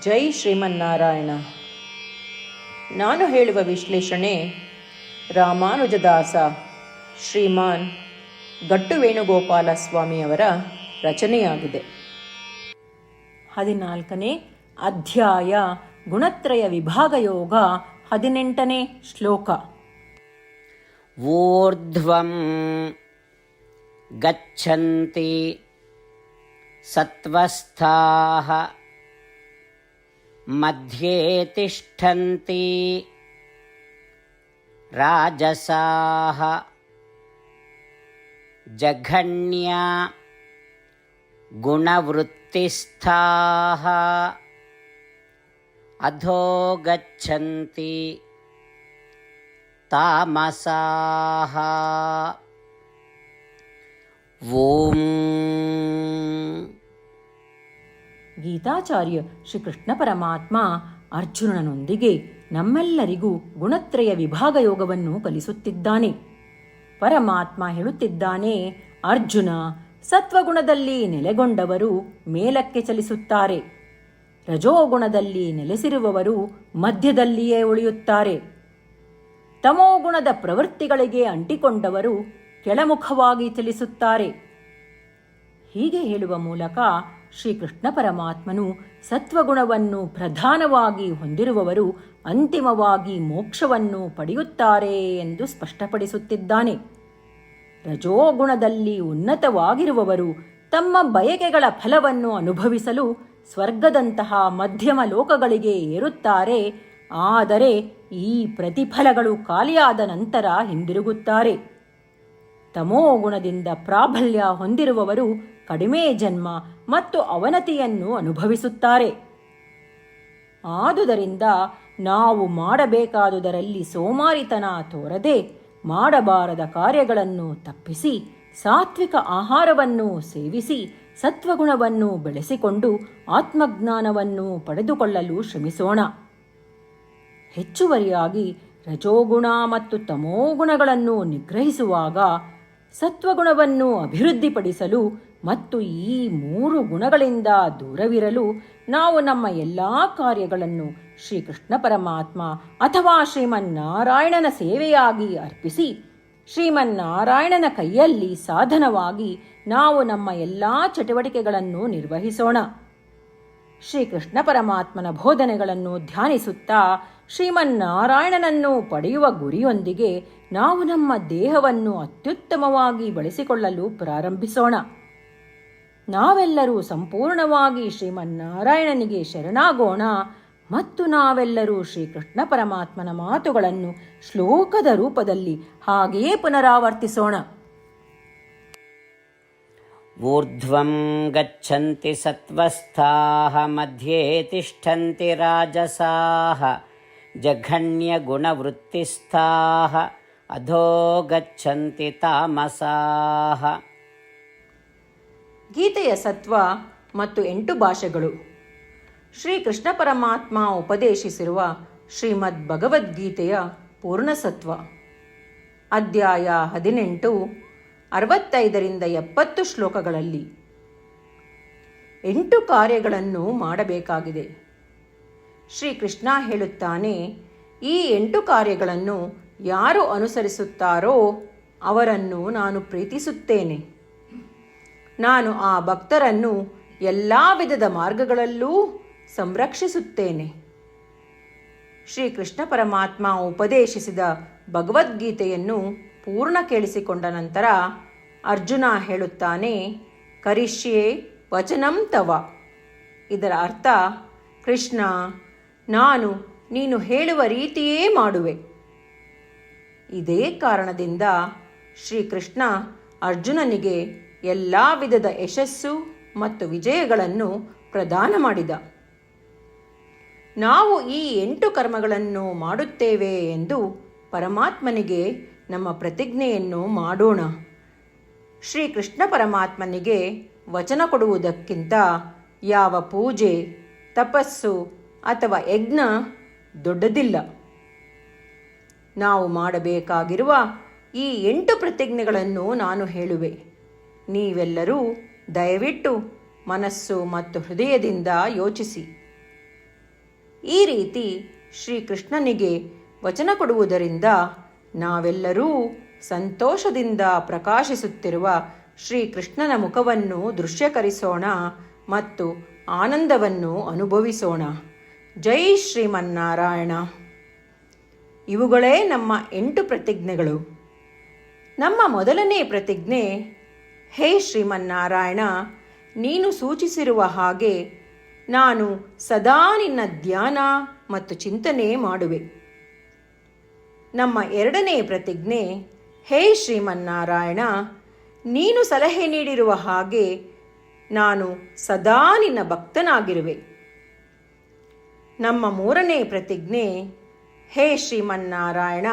ಜೈ ಶ್ರೀಮನ್ನಾರಾಯಣ. ನಾನು ಹೇಳುವ ವಿಶ್ಲೇಷಣೆ ರಾಮಾನುಜದಾಸ ಶ್ರೀಮಾನ್ ಗಟ್ಟು ವೇಣುಗೋಪಾಲ ಸ್ವಾಮಿಯವರ ರಚನೆಯಾಗಿದೆ. 14ನೇ ಅಧ್ಯಾಯ ಗುಣತ್ರಯ ವಿಭಾಗ ಯೋಗ. 18ನೇ ಶ್ಲೋಕ. ಊರ್ಧ್ವಂ ಗಚ್ಚಂತಿ ಸತ್ವಸ್ಥಾಃ ಮಧ್ಯೆ ತಿಷ್ಠಂತಿ ರಾಜಸಾಃ ಜಘನ್ಯ ಗುಣವೃತ್ತಿಸ್ಥಾಃ ಅಧೋ ಗಚ್ಚಂತಿ ತಾಮಸಾಃ. ಓಂ. ಗೀತಾಚಾರ್ಯ ಶ್ರೀಕೃಷ್ಣ ಪರಮಾತ್ಮ ಅರ್ಜುನನೊಂದಿಗೆ ನಮ್ಮೆಲ್ಲರಿಗೂ ಗುಣತ್ರಯ ವಿಭಾಗ ಯೋಗವನ್ನು ಕಲಿಸುತ್ತಿದ್ದಾನೆ. ಪರಮಾತ್ಮ ಹೇಳುತ್ತಿದ್ದಾನೆ, ಅರ್ಜುನ, ಸತ್ವಗುಣದಲ್ಲಿ ನೆಲೆಗೊಂಡವರು ಮೇಲಕ್ಕೆ ಚಲಿಸುತ್ತಾರೆ, ರಜೋಗುಣದಲ್ಲಿ ನೆಲೆಸಿರುವವರು ಮಧ್ಯದಲ್ಲಿಯೇ ಉಳಿಯುತ್ತಾರೆ, ತಮೋಗುಣದ ಪ್ರವೃತ್ತಿಗಳಿಗೆ ಅಂಟಿಕೊಂಡವರು ಕೆಳಮುಖವಾಗಿ ಚಲಿಸುತ್ತಾರೆ. ಹೀಗೆ ಹೇಳುವ ಮೂಲಕ ಶ್ರೀಕೃಷ್ಣ ಪರಮಾತ್ಮನು ಸತ್ವಗುಣವನ್ನು ಪ್ರಧಾನವಾಗಿ ಹೊಂದಿರುವವರು ಅಂತಿಮವಾಗಿ ಮೋಕ್ಷವನ್ನು ಪಡೆಯುತ್ತಾರೆ ಎಂದು ಸ್ಪಷ್ಟಪಡಿಸುತ್ತಿದ್ದಾನೆ. ರಜೋಗುಣದಲ್ಲಿ ಉನ್ನತವಾಗಿರುವವರು ತಮ್ಮ ಬಯಕೆಗಳ ಫಲವನ್ನು ಅನುಭವಿಸಲು ಸ್ವರ್ಗದಂತಹ ಮಧ್ಯಮ ಲೋಕಗಳಿಗೆ ಏರುತ್ತಾರೆ. ಆದರೆ ಈ ಪ್ರತಿಫಲಗಳು ಖಾಲಿಯಾದ ನಂತರ ಹಿಂದಿರುಗುತ್ತಾರೆ. ತಮೋಗುಣದಿಂದ ಪ್ರಾಬಲ್ಯ ಹೊಂದಿರುವವರು ಕಡಿಮೆ ಜನ್ಮ ಮತ್ತು ಅವನತಿಯನ್ನು ಅನುಭವಿಸುತ್ತಾರೆ. ಆದುದರಿಂದ ನಾವು ಮಾಡಬೇಕಾದುದರಲ್ಲಿ ಸೋಮಾರಿತನ ತೋರದೆ ಮಾಡಬಾರದ ಕಾರ್ಯಗಳನ್ನು ತಪ್ಪಿಸಿ ಸಾತ್ವಿಕ ಆಹಾರವನ್ನು ಸೇವಿಸಿ ಸತ್ವಗುಣವನ್ನು ಬೆಳೆಸಿಕೊಂಡು ಆತ್ಮಜ್ಞಾನವನ್ನು ಪಡೆದುಕೊಳ್ಳಲು ಶ್ರಮಿಸೋಣ. ಹೆಚ್ಚುವರಿಯಾಗಿ ರಜೋಗುಣ ಮತ್ತು ತಮೋಗುಣಗಳನ್ನು ನಿಗ್ರಹಿಸುವಾಗ ಸತ್ವಗುಣವನ್ನು ಅಭಿವೃದ್ಧಿಪಡಿಸಲು ಮತ್ತು ಈ 3 ಗುಣಗಳಿಂದ ದೂರವಿರಲು ನಾವು ನಮ್ಮ ಎಲ್ಲ ಕಾರ್ಯಗಳನ್ನು ಶ್ರೀಕೃಷ್ಣ ಪರಮಾತ್ಮ ಅಥವಾ ಶ್ರೀಮನ್ನಾರಾಯಣನ ಸೇವೆಯಾಗಿ ಅರ್ಪಿಸಿ ಶ್ರೀಮನ್ನಾರಾಯಣನ ಕೈಯಲ್ಲಿ ಸಾಧನವಾಗಿ ನಾವು ನಮ್ಮ ಎಲ್ಲ ಚಟುವಟಿಕೆಗಳನ್ನು ನಿರ್ವಹಿಸೋಣ. ಶ್ರೀಕೃಷ್ಣ ಪರಮಾತ್ಮನ ಬೋಧನೆಗಳನ್ನು ಧ್ಯಾನಿಸುತ್ತಾ ಶ್ರೀಮನ್ನಾರಾಯಣನನ್ನು ಪಡೆಯುವ ಗುರಿಯೊಂದಿಗೆ ನಾವು ನಮ್ಮ ದೇಹವನ್ನು ಅತ್ಯುತ್ತಮವಾಗಿ ಬಳಸಿಕೊಳ್ಳಲು ಪ್ರಾರಂಭಿಸೋಣ. ನಾವೆಲ್ಲರೂ ಸಂಪೂರ್ಣವಾಗಿ ಶ್ರೀಮನ್ನಾರಾಯಣನಿಗೆ ಶರಣಾಗೋಣ ಮತ್ತು ನಾವೆಲ್ಲರೂ ಶ್ರೀಕೃಷ್ಣ ಪರಮಾತ್ಮನ ಮಾತುಗಳನ್ನು ಶ್ಲೋಕದ ರೂಪದಲ್ಲಿ ಹಾಗೆಯೇ ಪುನರಾವರ್ತಿಸೋಣ. ಊರ್ಧ್ವಂ ಗಚ್ಚಂತಿ ಸತ್ವಸ್ಥಾಃ ಮಧ್ಯೆ ತಿಷ್ಠಂತಿ ರಾಜಸಾಃ ಜಘನ್ಯ ಗುಣವೃತ್ತಿಸ್ಥಾಃ ಅಧೋ ಗಚ್ಚಂತಿ ತಾಮಸಾಃ. ಗೀತೆಯ ಸತ್ವ ಮತ್ತು 8 ಭಾಷೆಗಳು. ಶ್ರೀಕೃಷ್ಣ ಪರಮಾತ್ಮ ಉಪದೇಶಿಸಿರುವ ಶ್ರೀಮದ್ ಭಗವದ್ಗೀತೆಯ ಪೂರ್ಣಸತ್ವ. ಅಧ್ಯಾಯ 18, 65ರಿಂದ 70 ಶ್ಲೋಕಗಳಲ್ಲಿ 8 ಕಾರ್ಯಗಳನ್ನು ಮಾಡಬೇಕಾಗಿದೆ. ಶ್ರೀಕೃಷ್ಣ ಹೇಳುತ್ತಾನೆ, ಈ 8 ಕಾರ್ಯಗಳನ್ನು ಯಾರು ಅನುಸರಿಸುತ್ತಾರೋ ಅವರನ್ನು ನಾನು ಪ್ರೀತಿಸುತ್ತೇನೆ. ನಾನು ಆ ಭಕ್ತರನ್ನು ಎಲ್ಲ ವಿಧದ ಮಾರ್ಗಗಳಲ್ಲೂ ಸಂರಕ್ಷಿಸುತ್ತೇನೆ. ಶ್ರೀಕೃಷ್ಣ ಪರಮಾತ್ಮ ಉಪದೇಶಿಸಿದ ಭಗವದ್ಗೀತೆಯನ್ನು ಪೂರ್ಣ ಕೇಳಿಸಿಕೊಂಡ ನಂತರ ಅರ್ಜುನ ಹೇಳುತ್ತಾನೆ, ಕರಿಷ್ಯೆ ವಚನಂ ತವ. ಇದರ ಅರ್ಥ, ಕೃಷ್ಣ, ನಾನು ನೀನು ಹೇಳುವ ರೀತಿಯೇ ಮಾಡುವೆ. ಇದೇ ಕಾರಣದಿಂದ ಶ್ರೀಕೃಷ್ಣ ಅರ್ಜುನನಿಗೆ ಎಲ್ಲ ವಿಧದ ಯಶಸ್ಸು ಮತ್ತು ವಿಜಯಗಳನ್ನು ಪ್ರದಾನ ಮಾಡಿದ. ನಾವು ಈ 8 ಕರ್ಮಗಳನ್ನು ಮಾಡುತ್ತೇವೆ ಎಂದು ಪರಮಾತ್ಮನಿಗೆ ನಮ್ಮ ಪ್ರತಿಜ್ಞೆಯನ್ನು ಮಾಡೋಣ. ಶ್ರೀಕೃಷ್ಣ ಪರಮಾತ್ಮನಿಗೆ ವಚನ ಕೊಡುವುದಕ್ಕಿಂತ ಯಾವ ಪೂಜೆ, ತಪಸ್ಸು ಅಥವಾ ಯಜ್ಞ ದೊಡ್ಡದಿಲ್ಲ. ನಾವು ಮಾಡಬೇಕಾಗಿರುವ ಈ 8 ಪ್ರತಿಜ್ಞೆಗಳನ್ನು ನಾನು ಹೇಳುವೆ. ನೀವೆಲ್ಲರೂ ದಯವಿಟ್ಟು ಮನಸ್ಸು ಮತ್ತು ಹೃದಯದಿಂದ ಯೋಚಿಸಿ. ಈ ರೀತಿ ಶ್ರೀಕೃಷ್ಣನಿಗೆ ವಚನ ಕೊಡುವುದರಿಂದ ನಾವೆಲ್ಲರೂ ಸಂತೋಷದಿಂದ ಪ್ರಕಾಶಿಸುತ್ತಿರುವ ಶ್ರೀಕೃಷ್ಣನ ಮುಖವನ್ನು ದೃಶ್ಯಕರಿಸೋಣ ಮತ್ತು ಆನಂದವನ್ನು ಅನುಭವಿಸೋಣ. ಜೈ ಶ್ರೀಮನ್ನಾರಾಯಣ. ಇವುಗಳೇ ನಮ್ಮ 8 ಪ್ರತಿಜ್ಞೆಗಳು. ನಮ್ಮ ಮೊದಲನೇ ಪ್ರತಿಜ್ಞೆ, ಹೇ ಶ್ರೀಮನ್ನಾರಾಯಣ, ನೀನು ಸೂಚಿಸಿರುವ ಹಾಗೆ ನಾನು ಸದಾ ನಿನ್ನ ಧ್ಯಾನ ಮತ್ತು ಚಿಂತನೆ ಮಾಡುವೆ. ನಮ್ಮ ಎರಡನೇ ಪ್ರತಿಜ್ಞೆ, ಹೇ ಶ್ರೀಮನ್ನಾರಾಯಣ, ನೀನು ಸಲಹೆ ನೀಡಿರುವ ಹಾಗೆ ನಾನು ಸದಾ ನಿನ್ನ ಭಕ್ತನಾಗಿರುವೆ. ನಮ್ಮ ಮೂರನೇ ಪ್ರತಿಜ್ಞೆ, ಹೇ ಶ್ರೀಮನ್ನಾರಾಯಣ,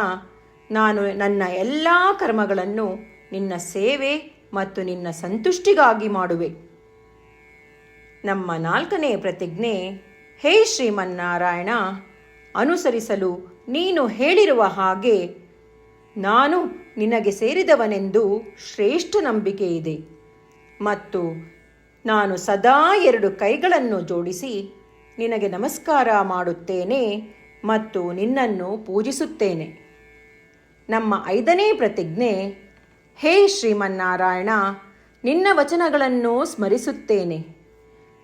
ನಾನು ನನ್ನ ಎಲ್ಲ ಕರ್ಮಗಳನ್ನು ನಿನ್ನ ಸೇವೆ ಮತ್ತು ನಿನ್ನ ಸಂತುಷ್ಟಿಗಾಗಿ ಮಾಡುವೆ. ನಮ್ಮ ನಾಲ್ಕನೇ ಪ್ರತಿಜ್ಞೆ, ಹೇ ಶ್ರೀಮನ್ನಾರಾಯಣ, ಅನುಸರಿಸಲು ನೀನು ಹೇಳಿರುವ ಹಾಗೆ ನಾನು ನಿನಗೆ ಸೇರಿದವನೆಂದು ಶ್ರೇಷ್ಠ ನಂಬಿಕೆ ಇದೆ ಮತ್ತು ನಾನು ಸದಾ 2 ಕೈಗಳನ್ನು ಜೋಡಿಸಿ ನಿನಗೆ ನಮಸ್ಕಾರ ಮಾಡುತ್ತೇನೆ ಮತ್ತು ನಿನ್ನನ್ನು ಪೂಜಿಸುತ್ತೇನೆ. ನಮ್ಮ 5ನೇ ಪ್ರತಿಜ್ಞೆ, ಹೇ ಶ್ರೀಮನ್ನಾರಾಯಣ, ನಿನ್ನ ವಚನಗಳನ್ನು ಸ್ಮರಿಸುತ್ತೇನೆ.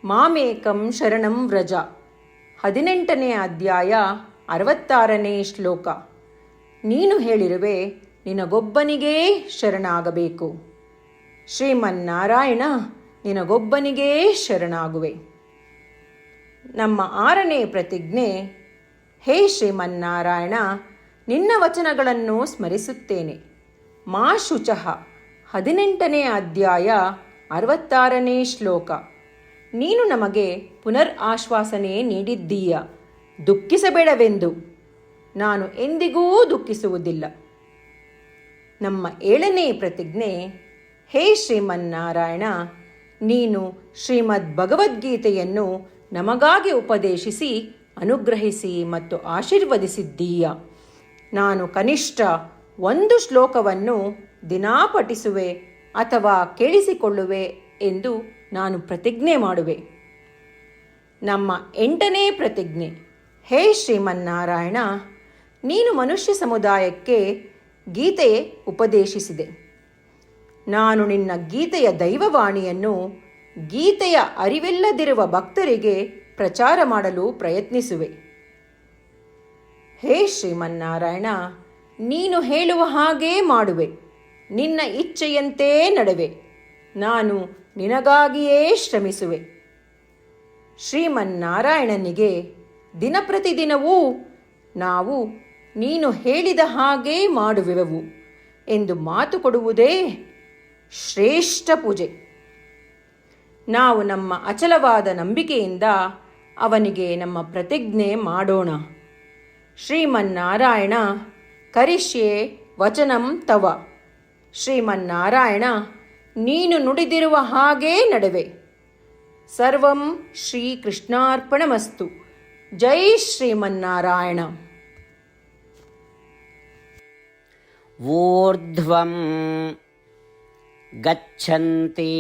ಮಾಮೇಕಂ ಶರಣಂ ವ್ರಜ, 18ನೇ ಅಧ್ಯಾಯ 66ನೇ ಶ್ಲೋಕ. ನೀನು ಹೇಳಿರುವೆ, ನಿನಗೊಬ್ಬನಿಗೇ ಶರಣಾಗಬೇಕು. ಶ್ರೀಮನ್ನಾರಾಯಣ, ನಿನಗೊಬ್ಬನಿಗೇ ಶರಣಾಗುವೆ. ನಮ್ಮ 6ನೇ ಪ್ರತಿಜ್ಞೆ, ಹೇ ಶ್ರೀಮನ್ನಾರಾಯಣ, ನಿನ್ನ ವಚನಗಳನ್ನು ಸ್ಮರಿಸುತ್ತೇನೆ. ಮಾ ಶುಚಃ, 18ನೇ ಅಧ್ಯಾಯ 66ನೇ ಶ್ಲೋಕ. ನೀನು ನಮಗೆ ಪುನರ್ ಆಶ್ವಾಸನೆ ನೀಡಿದ್ದೀಯ, ದುಃಖಿಸಬೇಡವೆಂದು. ನಾನು ಎಂದಿಗೂ ದುಃಖಿಸುವುದಿಲ್ಲ. ನಮ್ಮ 7ನೇ ಪ್ರತಿಜ್ಞೆ, ಹೇ ಶ್ರೀಮನ್ನಾರಾಯಣ, ನೀನು ಶ್ರೀಮದ್ ಭಗವದ್ಗೀತೆಯನ್ನು ನಮಗಾಗಿ ಉಪದೇಶಿಸಿ ಅನುಗ್ರಹಿಸಿ ಮತ್ತು ಆಶೀರ್ವದಿಸಿದ್ದೀಯ. ನಾನು ಕನಿಷ್ಠ 1 ಶ್ಲೋಕವನ್ನು ದಿನಾ ಪಠಿಸುವೆ ಅಥವಾ ಕೇಳಿಸಿಕೊಳ್ಳುವೆ ಎಂದು ನಾನು ಪ್ರತಿಜ್ಞೆ ಮಾಡುವೆ. ನಮ್ಮ 8ನೇ ಪ್ರತಿಜ್ಞೆ, ಹೇ ಶ್ರೀಮನ್ನಾರಾಯಣ, ನೀನು ಮನುಷ್ಯ ಸಮುದಾಯಕ್ಕೆ ಗೀತೆ ಉಪದೇಶಿಸಿದೆ. ನಾನು ನಿನ್ನ ಗೀತೆಯ ದೈವವಾಣಿಯನ್ನು ಗೀತೆಯ ಅರಿವಿಲ್ಲದಿರುವ ಭಕ್ತರಿಗೆ ಪ್ರಚಾರ ಮಾಡಲು ಪ್ರಯತ್ನಿಸುವೆ. ಹೇ ಶ್ರೀಮನ್ನಾರಾಯಣ, ನೀನು ಹೇಳುವ ಹಾಗೇ ಮಾಡುವೆ. ನಿನ್ನ ಇಚ್ಛೆಯಂತೆ ನಡೆವೆ. ನಾನು ನಿನಗಾಗಿಯೇ ಶ್ರಮಿಸುವೆ. ಶ್ರೀಮನ್ನಾರಾಯಣನಿಗೆ ದಿನಪ್ರತಿದಿನವೂ ನಾವು ನೀನು ಹೇಳಿದ ಹಾಗೇ ಮಾಡುವೆವು ಎಂದು ಮಾತು ಕೊಡುವುದೇ ಶ್ರೇಷ್ಠ ಪೂಜೆ. ನಾವು ನಮ್ಮ ಅಚಲವಾದ ನಂಬಿಕೆಯಿಂದ ಅವನಿಗೆ ನಮ್ಮ ಪ್ರತಿಜ್ಞೆ ಮಾಡೋಣ. ಶ್ರೀಮನ್ನಾರಾಯಣ, ಕರಿಷ್ಯೆ ವಚನಂ ತವ. ಶ್ರೀಮನ್ನಾರಾಯಣ, ನೀನು ನುಡಿದಿರುವ ಹಾಗೇ ನಡೆವೆ. ಸರ್ವಂ ಶ್ರೀಕೃಷ್ಣಾರ್ಪಣಮಸ್ತು. ಜೈ ಶ್ರೀಮನ್ನಾರಾಯಣ. ಊರ್ಧ್ವಂ ಗಚ್ಚಂತಿ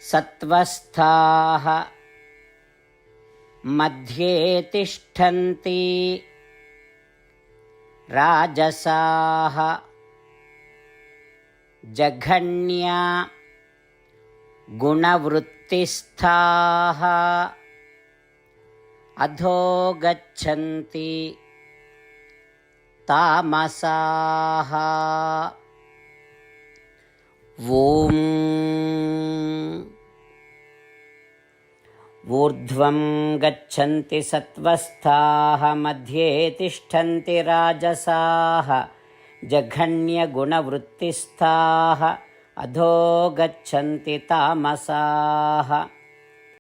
ಸತ್ವಸ್ಥಾಃ ಮಧ್ಯೆ ತಿಷ್ಠಂತಿ ರಾಜಸಾಃ ಜಘನ್ಯ ಗುಣವೃತ್ತಿಸ್ಥಾಃ ಅಧೋ ಗಚ್ಚಂತಿ ತಾಮಸಾಃ. ಓಂ ಊರ್ಧ್ವಂ ಗಚ್ಚಂತಿ ಸತ್ವಸ್ಥಾಃ ಮಧ್ಯೆ ತಿಷ್ಠಂತಿ ರಾಜಸಾಃ ಜಘನ್ಯ ಗುಣವೃತ್ತಿಸ್ಥಾಃ ಅಧೋ ಗಚ್ಚಂತಿ ತಾಮಸಾಃ.